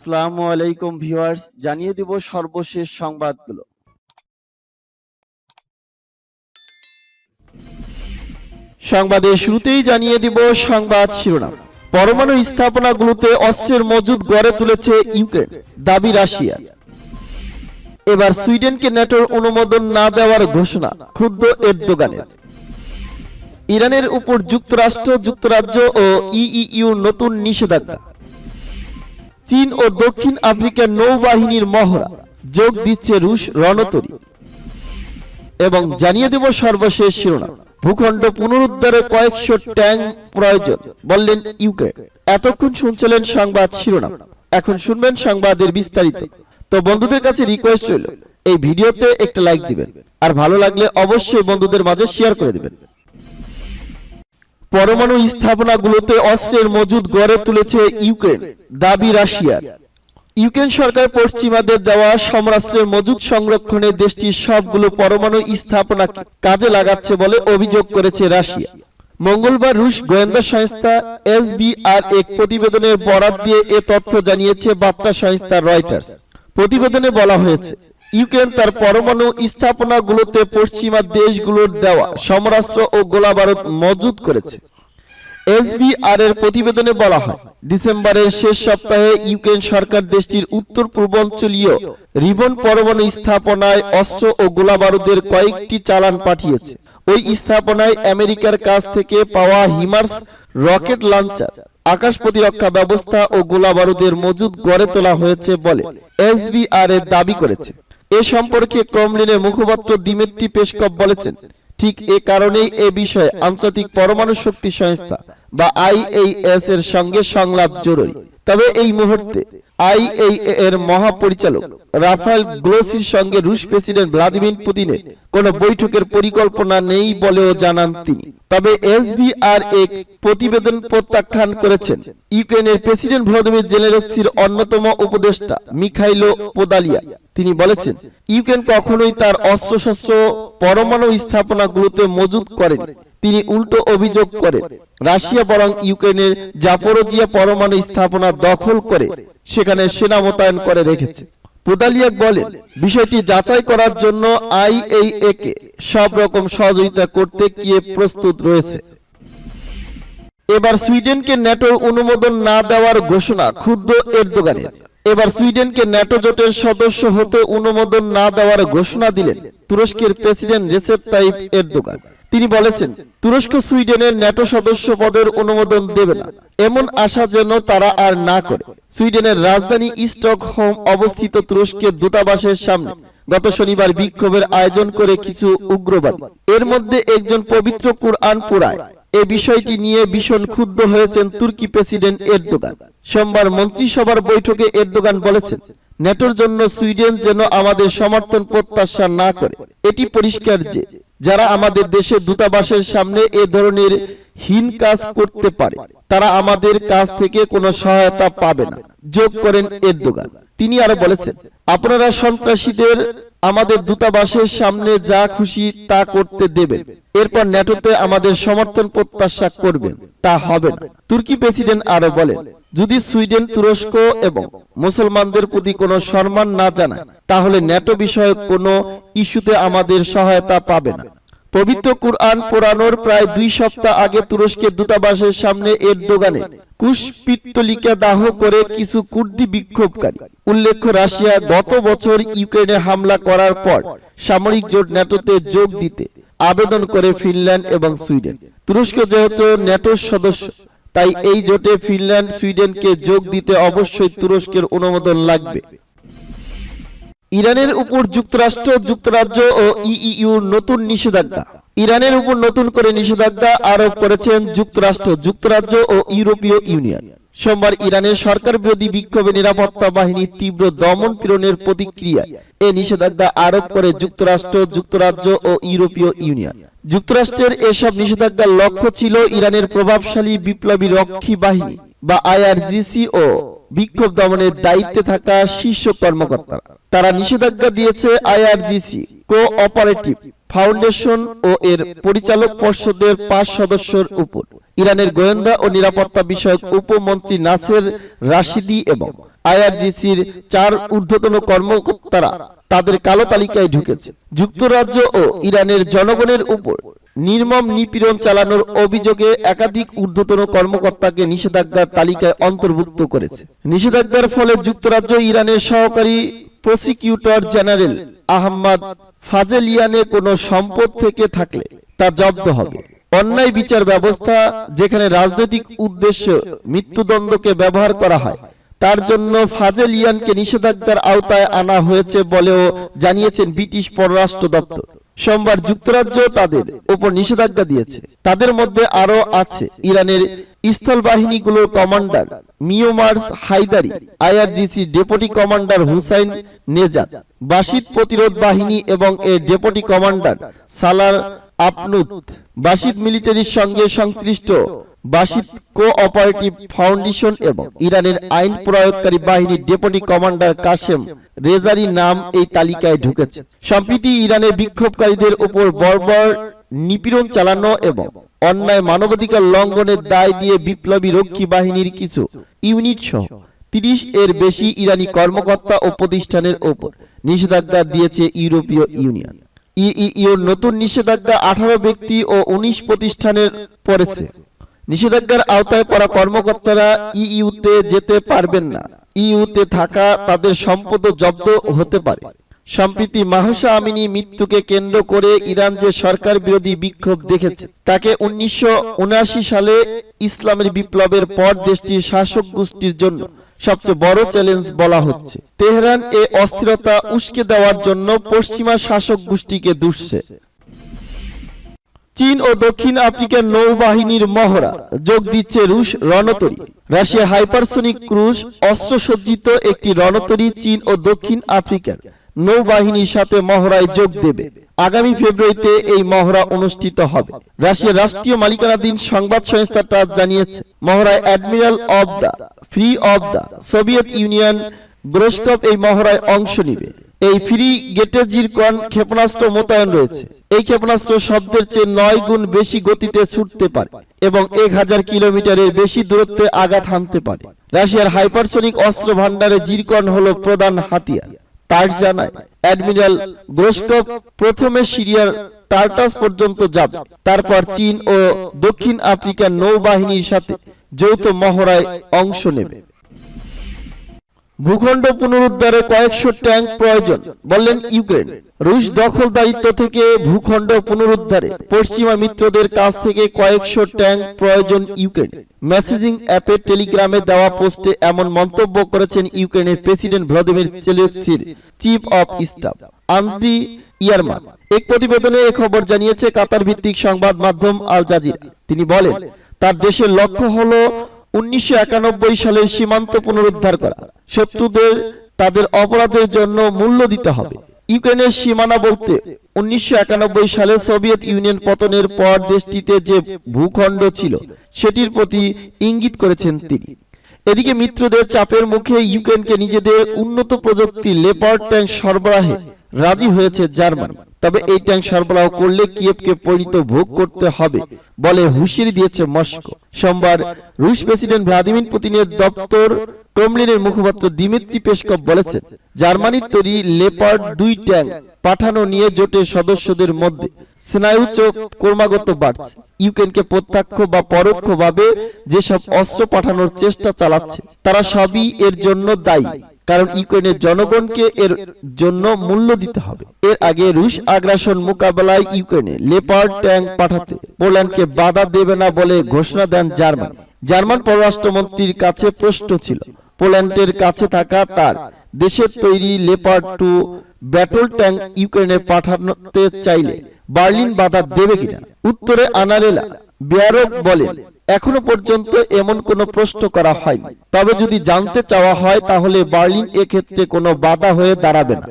আসসালামু আলাইকুম ভিউয়ার্স, জানিয়ে দিব সর্বশেষ সংবাদগুলো। সংবাদের শুরুতেই জানিয়ে দিব সংবাদ শিরোনাম। পরমাণু স্থাপনাগুলোতে অস্ত্রের মজুদ গড়ে তুলেছে ইউক্রেন, দাবি রাশিয়ার। এবার সুইডেনকে ন্যাটোর অনুমোদন না দেওয়ার ঘোষণা ক্ষুব্ধ এরদোগানের। ইরানের উপর যুক্তরাষ্ট্র, যুক্তরাজ্য ও ইইউ নতুন নিষেধাজ্ঞা। চীন ও দক্ষিণ আফ্রিকার নৌবাহিনীর মহড়া, যোগ দিচ্ছে রুশ রণতরী। এবং জানিয়ে দেব সর্বশেষ শিরোনাম। ভূখণ্ড পুনরুদ্ধারে কয়েকশো ট্যাঙ্ক প্রয়োজন, বললেন ইউক্রেন। এতক্ষণ শুনছিলেন সংবাদ শিরোনাম, এখন শুনবেন সংবাদের বিস্তারিত। তো বন্ধুদের কাছে রিকোয়েস্ট রইল, এই ভিডিওতে একটা লাইক দিবেন, আর ভালো লাগলে অবশ্যই বন্ধুদের মাঝে শেয়ার করে দিবেন। পরমাণু স্থাপনাগুলোতে অস্ত্রের মজুদ গড়ে তুলেছে ইউক্রেন, দাবি রাশিয়ার। ইউক্রেন সরকার পশ্চিমাদের দেওয়া সমরাস্ত্রের মজুদ সংরক্ষণে দেশটির সবগুলো পরমাণু স্থাপনা কাজে লাগাচ্ছে বলে অভিযোগ করেছে রাশিয়া। মঙ্গলবার রুশ গোয়েন্দা সংস্থা এসবিআর এক প্রতিবেদনের বরাত দিয়ে এ তথ্য জানিয়েছে বার্তা সংস্থা রয়টার্স। প্রতিবেদনে বলা হয়েছে, ইউক্রেন তার পরমাণু স্থাপনাগুলোতে পশ্চিমা দেশগুলোর দেওয়া সমরাস্ত্র ও গোলাবারুদ মজুদ করেছে। এসবিআর এর প্রতিবেদনে বলা হয়, ডিসেম্বরের শেষ সপ্তাহে ইউক্রেন সরকার দেশটির উত্তর পূর্বাঞ্চলীয় রিবন পরমাণু স্থাপনায় অস্ত্র ও গোলাবারুদের কয়েকটি চালান পাঠিয়েছে। ওই স্থাপনায় আমেরিকার কাছ থেকে পাওয়া হিমার্স রকেট লঞ্চার, আকাশ প্রতিরক্ষা ব্যবস্থা ও গোলাবারুদের মজুদ গড়ে তোলা হয়েছে বলে এসবিআর এর দাবি করেছে। এ সম্পর্কে ক্রেমলিনের মুখপাত্র দিমিত্রি পেসকভ বলেছেন, ঠিক এ কারণেই এ বিষয়ে আন্তর্জাতিক পরমাণু শক্তি সংস্থা বা আইএইএস এর সঙ্গে সংলাপ জরুরি। তবে এই মুহূর্তে আইএইএ এর মহাপরিচালক রাফায়েল গ্রোসির সঙ্গে রুশ প্রেসিডেন্ট ভ্লাদিমির পুতিনের কোনো বৈঠকের পরিকল্পনা নেই বলেও জানান তিনি। তবে এসবিআর এক প্রতিবেদন প্রত্যাখ্যান করেছেন ইউক্রেনের প্রেসিডেন্ট ভলোদিমির জেলেনস্কির অন্যতম উপদেষ্টা মিখাইলো পোদালিয়া। তিনি বলেছেন, ইউক্রেন কখনোই তার অস্ত্রশস্ত্র পরমাণু স্থাপনাগুলোতে মজুদ করেনি। তিনি উল্টো অভিযোগ করেন, রাশিয়া বরং ইউক্রেনের জাপোরোজিয়া পরমাণু স্থাপনা দখল করে সেখানে সেনা মোতায়েন করে রেখেছে। পোদালিয়া বলেন, বিষয়টি যাচাই করার জন্য আইএইএ কে সব রকম সহযোগিতা করতে কিয়েভ প্রস্তুত রয়েছে। এবার সুইডেনকে ন্যাটোর অনুমোদন না দেওয়ার ঘোষণা ক্ষুব্ধ এরদোগানের। এবার সুইডেনকে ন্যাটো জোটের সদস্য হতে অনুমোদন না দেওয়ার ঘোষণা দিলেন তুরস্কের প্রেসিডেন্ট রেসেপ তাইপ এরদোগান। তিনি বলেছেন, তুরস্ক সুইডেনের ন্যাটো সদস্য পদের অনুমোদন দেবে না, এমন আশা যেন তারা আর না করে। সুইডেনের রাজধানী স্টকহোম অবস্থিত তুরস্কের দূতাবাসের সামনে গত শনিবার বিক্ষোভের আয়োজন করে কিছু উগ্রবাদী, এর মধ্যে একজন পবিত্র কুরআন পোড়ায়। এ বিষয়টি নিয়ে ভীষণ ক্ষুব্ধ হয়েছেন তুর্কি প্রেসিডেন্ট এরদোগান। সোমবার মন্ত্রিসভার বৈঠকে এরদোগান বলেছেন, ন্যাটোর জন্য সুইডেন যেন আমাদের সমর্থন প্রত্যাশা না করে। এটি পরিষ্কার যে যারা আমাদের দেশের দূতাবাসের সামনে এ ধরনের হীন কাজ করতে পারে তারা আমাদের কাছ থেকে কোনো সহায়তা পাবে না, যোগ করেন এরদোগান। তিনি আরো বলেছেন, আপনারা সন্ত্রাসীদের আমাদের দূতাবাসের সামনে যা খুশি তা করতে দেবেন, এরপর ন্যাটোতে আমাদের সমর্থন প্রত্যাশা করবেন, তা হবে না। তুর্কি প্রেসিডেন্ট আরো বলেন, যদি সুইডেন তুরস্ক এবং মুসলমানদের প্রতি কোনো সম্মান না জানায় তাহলে ন্যাটো বিষয়ক কোনো ইস্যুতে আমাদের সহায়তা পাবে না। পবিত্র কুরআন পোড়ানোর প্রায় 2 সপ্তাহ আগে তুরস্কের দূতাবাসের সামনে এরদোগানের কুশপিত্তলিকা দাহ করে কিছু কুর্দি বিক্ষোভকারী। উল্লেখ্য, রাশিয়া গত বছর ইউক্রেনে হামলা করার পর সামরিক জোট ন্যাটোতে যোগ দিতে আবেদন করে ফিনল্যান্ড এবং সুইডেন। তুরস্ক যেহেতু ন্যাটোর সদস্য, তাই এই জোটে ফিনল্যান্ড সুইডেনকে যোগ দিতে অবশ্যই তুরস্কের অনুমোদন লাগবে। ইরানের উপর যুক্তরাষ্ট্র, যুক্তরাজ্য ও ইইউ নতুন নিষেধাজ্ঞা। ইরানের উপর নতুন করে নিষেধাজ্ঞা আরোপ করেছেন যুক্তরাষ্ট্র, যুক্তরাজ্য ও ইউরোপীয় ইউনিয়ন। সোমবার ইরানের সরকার বিরোধী বিক্ষোভে নিরাপত্তা বাহিনীর তীব্র দমন পীড়নের প্রতিক্রিয়ায় এ নিষেধাজ্ঞা আরোপ করে যুক্তরাষ্ট্র, যুক্তরাজ্য ও ইউরোপীয় ইউনিয়ন। যুক্তরাষ্ট্রের এসব নিষেধাজ্ঞার লক্ষ্য ছিল ইরানের প্রভাবশালী বিপ্লবী রক্ষী বাহিনী বা আইআরজিসি ও বিক্ষোভ দমনের দায়িত্বে থাকা শীর্ষ কর্মকর্তারা। তারা নিষেধাজ্ঞা দিয়েছে আইআরজিসি কোঅপারেটিভ ফাউন্ডেশন ও এর পরিচালক পর্ষদের 5 সদস্যের উপর। ইরানের গোয়েন্দা ও নিরাপত্তা বিষয়ক উপমন্ত্রী নাসের রাশিদি এবং আইআরজিসির 4 ঊর্ধ্বতন কর্মকর্তারা তাদের কালো তালিকায় ঢুকেছে। যুক্তরাজ্য ও ইরানের জনগণের উপর নির্মম নিপীড়ন চালানোর অভিযোগে একাধিক ঊর্ধ্বতন কর্মকর্তাকে নিষেধাজ্ঞার তালিকায় অন্তর্ভুক্ত করেছে। নিষেধাজ্ঞার ফলে যুক্তরাজ্য ইরানের সহকারী প্রসিকিউটর জেনারেল আহমদ ফাজেলিয়ানে কোনো সম্পদ থেকে থাকলে তা জব্দ হবে। অন্যায় বিচার ব্যবস্থা, যেখানে রাজনৈতিক উদ্দেশ্য মৃত্যুদণ্ডকে ব্যবহার করা হয়, তার জন্য ফাজেলিয়ানকে নিষেধাজ্ঞার আওতায় আনা হয়েছে বলেও জানিয়েছেন ব্রিটিশ পররাষ্ট্র দপ্তর। সোমবার যুক্তরাজ্য তাদের উপর নিষেধাজ্ঞা দিয়েছে। তাদের মধ্যে আরও আছে ইরানের স্থলবাহিনীগুলোর commander Kioumars Heydari, IRGC deputy commander Hossein Nejad, Basij প্রতিরোধ বাহিনী এবং এর ডেপুটি কমান্ডার সালার আপনুত, বাসিদ মিলিটারির সঙ্গে সংশ্লিষ্ট বাসিদ কোঅপারেটিভ ফাউন্ডেশন এবং ইরানের আইন প্রয়োগকারী বাহিনীর ডেপুটি কমান্ডার কাসেম রেজারি নাম এই তালিকায় ঢুকেছে। সম্প্রতি ইরানের বিক্ষোভকারীদের উপর বর্বর নিপীড়ন চালানো এবং অন্যায় মানবাধিকার লঙ্ঘনের দায় দিয়ে বিপ্লবী রক্ষী বাহিনীর কিছু ইউনিট সহ 30 এর বেশি ইরানি কর্মকর্তা ও প্রতিষ্ঠানের উপর নিষেধাজ্ঞা দিয়েছে ইউরোপীয় ইউনিয়ন। ইইউর নতুন নিষেধাজ্ঞা 18 ব্যক্তি ও 19 প্রতিষ্ঠানের পড়েছে। নিষেধাজ্ঞার আওতায় পড়া কর্মকর্তারা ইইউতে যেতে পারবেন না। ইইউতে থাকা তাদের সম্পদও জব্দ হতে পারে। সম্প্রতি মাহসা আমিনী মৃত্যুকে কেন্দ্র করে ইরান যে সরকার বিরোধী বিক্ষোভ দেখেছে, তাকে 1979 সালে ইসলামের বিপ্লবের পর দেশটির শাসক গোষ্ঠীর জন্য সবচেয়ে বড় চ্যালেঞ্জ বলা হচ্ছে। তেহরান এ অস্থিরতা উস্কে দেওয়ার জন্য পশ্চিমা শাসক গোষ্ঠীকে দুষছে। চীন ও দক্ষিণ আফ্রিকার নৌবাহিনীর মহড়া যোগ দিচ্ছে রুশ রণতরী। রাশিয়ার হাইপারসোনিক ক্রুজ অস্ত্রসজ্জিত একটি রণতরী চীন ও দক্ষিণ আফ্রিকার নৌবাহিনীর সাথে মহড়ায় যোগ দেবে। আগামী ফেব্রুয়ারিতে এই মহড়া অনুষ্ঠিত হবে। রাশিয়ার রাষ্ট্রীয় মালিকানাধীন সংবাদ সংস্থা টাস জানিয়েছে, মহড়ায় admiral of the fleet of the Soviet Union Gorshkov এই মহড়ায় অংশ নেবে। এই ফ্রি গেটে জিরকন ক্ষেপণাস্ত্র মোতায়েন রয়েছে। এই ক্ষেপণাস্ত্র শব্দের চেয়ে 9 গুণ বেশি গতিতে ছুটতে পারে এবং 1000 কিলোমিটারের বেশি দূরত্বে আঘাত হানতে পারে। রাশিয়ার হাইপারসোনিক অস্ত্র ভান্ডারে জিরকন হলো প্রধান হাতিয়ার। টাস জানায়, অ্যাডমিরাল গ্রোসকপ প্রথমে সিরিয়ার টার্টাস পর্যন্ত যাবে, তারপর চীন ও দক্ষিণ আফ্রিকার নৌবাহিনীর সাথে যৌথ মহড়ায় অংশ নেবে। ভূখণ্ড পুনরুদ্ধারে কয়েকশো ট্যাঙ্ক প্রয়োজন বললেন ইউক্রেন। রুশ দখলদারিত্ব থেকে ভূখণ্ড পুনরুদ্ধারে পশ্চিমা মিত্রদের কাছ থেকে কয়েকশো ট্যাঙ্ক প্রয়োজন ইউক্রেন। মেসেজিং অ্যাপে টেলিগ্রামে দেওয়া পোস্টে এমন মন্তব্য করেছেন ইউক্রেনের প্রেসিডেন্ট ভ্লাদিমির জেলেনস্কির chief of staff Andriy Yermak. এক প্রতিবেদনে এ খবর জানিয়েছে কাতার ভিত্তিক সংবাদ মাধ্যম আল জাজিরা। তিনি বলেন, তার দেশের লক্ষ্য হলো 1991 সালের সীমান্ত পুনরুদ্ধার করা। শত্রুদের তাদের অপরাধের জন্য মূল্য দিতে হবে। ইউক্রেনের সীমানা বলতে 1991 সালে সোভিয়েত ইউনিয়ন পতনের পর দেশটিতে যে ভূখণ্ড ছিল সেটির প্রতি ইঙ্গিত করেছেন তিনি। এদিকে মিত্রদের চাপের মুখে ইউক্রেনকে নিজেদের উন্নত প্রযুক্তির লেপার্ড ট্যাঙ্ক সরবরাহে রাজি হয়েছে জার্মানি। তবে এই ট্যাঙ্ক সরবরাহ করলে কিয়েভকে পরিণত ভোগ করতে হবে বলে হুঁশিয়ারি দিয়েছে মস্কো। সোমবার রুশ প্রেসিডেন্ট ভ্লাদিমির পুতিনের দপ্তর ক্রেমলিনের মুখপাত্র দিমিত্রি পেসকভ বলেছেন, জার্মানির তৈরি লেপার্ড 2 ট্যাঙ্ক পাঠানো নিয়ে জোটের সদস্যদের মধ্যে স্নায়ুচাপ ক্রমাগত বাড়ছে। ইউক্রেনকে প্রত্যক্ষ বা পরোক্ষভাবে যেসব অস্ত্র পাঠানোর চেষ্টা চালাচ্ছে তারা সবই এর জন্য দায়ী, কারণ ইউক্রেনের জনগণকে এর জন্য মূল্য দিতে হবে। এর আগে রুশ আগ্রাসন মোকাবেলায় ইউক্রেনে লেপার্ড ট্যাঙ্ক পাঠাতে পোল্যান্ডকে বাধা দেবে না বলে ঘোষণা দেন জার্মানি। জার্মান পররাষ্ট্রমন্ত্রীর কাছে প্রশ্ন ছিল, পোল্যান্ডের কাছে থাকা তার দেশের তৈরি লেপার্ড 2 ব্যাটল ট্যাঙ্ক ইউক্রেনে পাঠাতে চাইলে বার্লিন বাধা দেবে কিনা। উত্তরে আনালেলা বিয়ারক বলেন, এখনো পর্যন্ত এমন কোনো প্রশ্ন করা হয়নি, তবে যদি জানতে চাওয়া হয় তাহলে বার্লিন এক্ষেত্রে কোনো বাধা হয়ে দাঁড়াবে না।